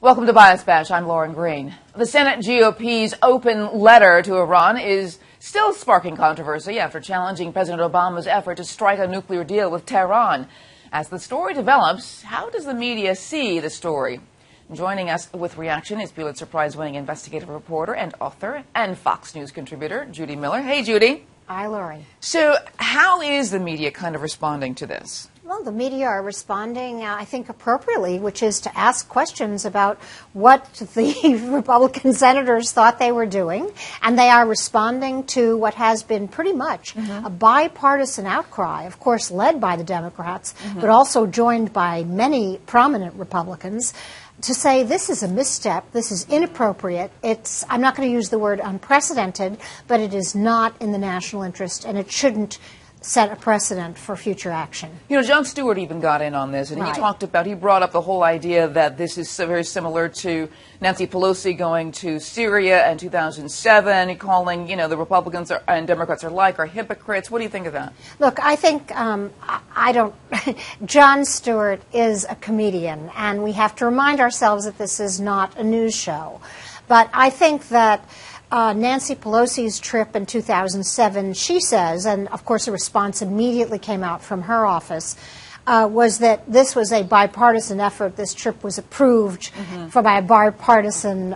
Welcome to Bias Bash. I'm Lauren Green. The Senate GOP's open letter to Iran is still sparking controversy after challenging President Obama's effort to strike a nuclear deal with Tehran. As the story develops, how does the media see the story? Joining us with reaction is Pulitzer Prize-winning investigative reporter and author and Fox News contributor, Judy Miller. Hey, Judy. Hi, Lauren. So how is the media kind of responding to this? Well, the media are responding, I think, appropriately, which is to ask questions about what the Republican senators thought they were doing. And they are responding to what has been pretty much a bipartisan outcry, of course, led by the Democrats, but also joined by many prominent Republicans, to say this is a misstep, this is inappropriate, I'm not going to use the word unprecedented, but it is not in the national interest, and it shouldn't set a precedent for future action. You know, Jon Stewart even got in on this, and he brought up the whole idea that this is very similar to Nancy Pelosi going to Syria in 2007, calling, the Republicans and Democrats are hypocrites. What do you think of that? Look, I think, Jon Stewart is a comedian, and we have to remind ourselves that this is not a news show. But I think that Nancy Pelosi's trip in 2007, she says, and of course a response immediately came out from her office, was that this was a bipartisan effort. This trip was approved by a bipartisan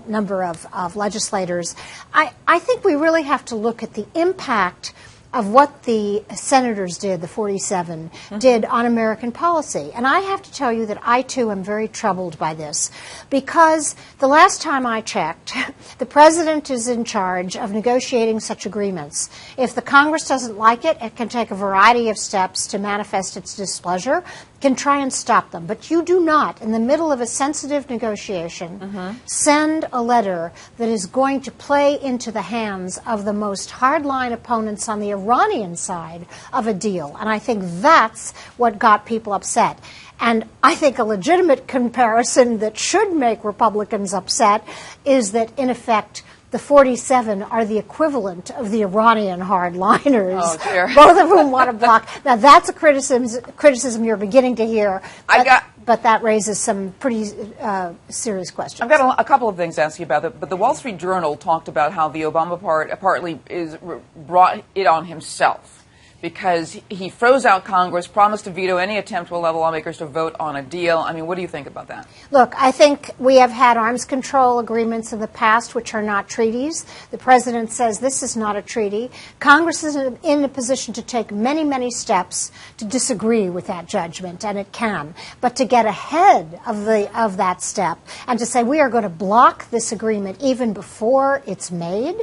number of legislators. I think we really have to look at the impact of what the senators did, the 47, did on American policy. And I have to tell you that I, too, am very troubled by this, because the last time I checked, the president is in charge of negotiating such agreements. If the Congress doesn't like it, it can take a variety of steps to manifest its displeasure, can try and stop them. But you do not, in the middle of a sensitive negotiation, send a letter that is going to play into the hands of the most hardline opponents on the Iranian side of a deal. And I think that's what got people upset. And I think a legitimate comparison that should make Republicans upset is that, in effect, the 47 are the equivalent of the Iranian hardliners, both of whom want to block. Now, that's a criticism you're beginning to hear, but that raises some pretty serious questions. I've got a couple of things to ask you about it, but the Wall Street Journal talked about how the Obama partly brought it on himself, because he froze out Congress, promised to veto any attempt to allow lawmakers to vote on a deal. I mean, what do you think about that? Look, I think we have had arms control agreements in the past which are not treaties. The president says this is not a treaty. Congress is in a position to take many, many steps to disagree with that judgment, and it can. But to get ahead of that step and to say we are going to block this agreement even before it's made,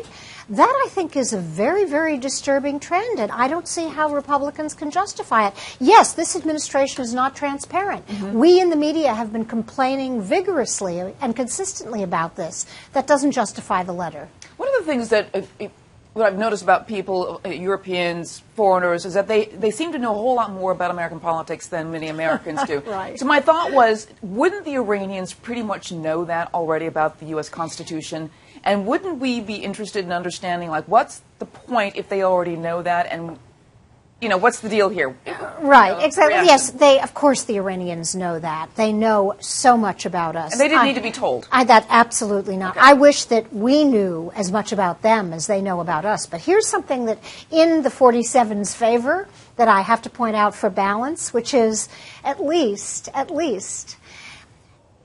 that, I think, is a very, very disturbing trend, and I don't see how Republicans can justify it. Yes, this administration is not transparent. We in the media have been complaining vigorously and consistently about this. That doesn't justify the letter. One of the things that what I've noticed about people, Europeans, foreigners, is that they seem to know a whole lot more about American politics than many Americans do. So my thought was, wouldn't the Iranians pretty much know that already about the U.S. Constitution? And wouldn't we be interested in understanding, what's the point if they already know that, and, what's the deal here? Right, exactly. Reaction. Yes, of course the Iranians know that. They know so much about us. And they didn't need to be told. That absolutely not. I wish that we knew as much about them as they know about us. But here's something that, in the 47's favor, that I have to point out for balance, which is at least,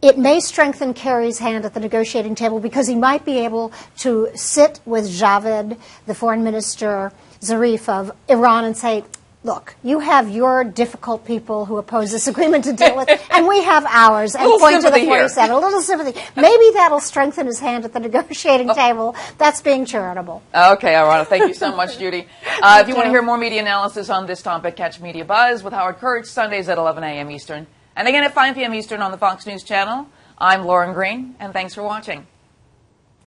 it may strengthen Kerry's hand at the negotiating table, because he might be able to sit with Javed, the foreign minister, Zarif of Iran, and say, look, you have your difficult people who oppose this agreement to deal with, and we have ours, and point to the 47. A little sympathy. Maybe that'll strengthen his hand at the negotiating table. That's being charitable. Okay, Arana, thank you so much, Judy. If you want to hear more media analysis on this topic, catch Media Buzz with Howard Kurtz, Sundays at 11 a.m. Eastern. And again at 5 p.m. Eastern on the Fox News Channel. I'm Lauren Green, and thanks for watching.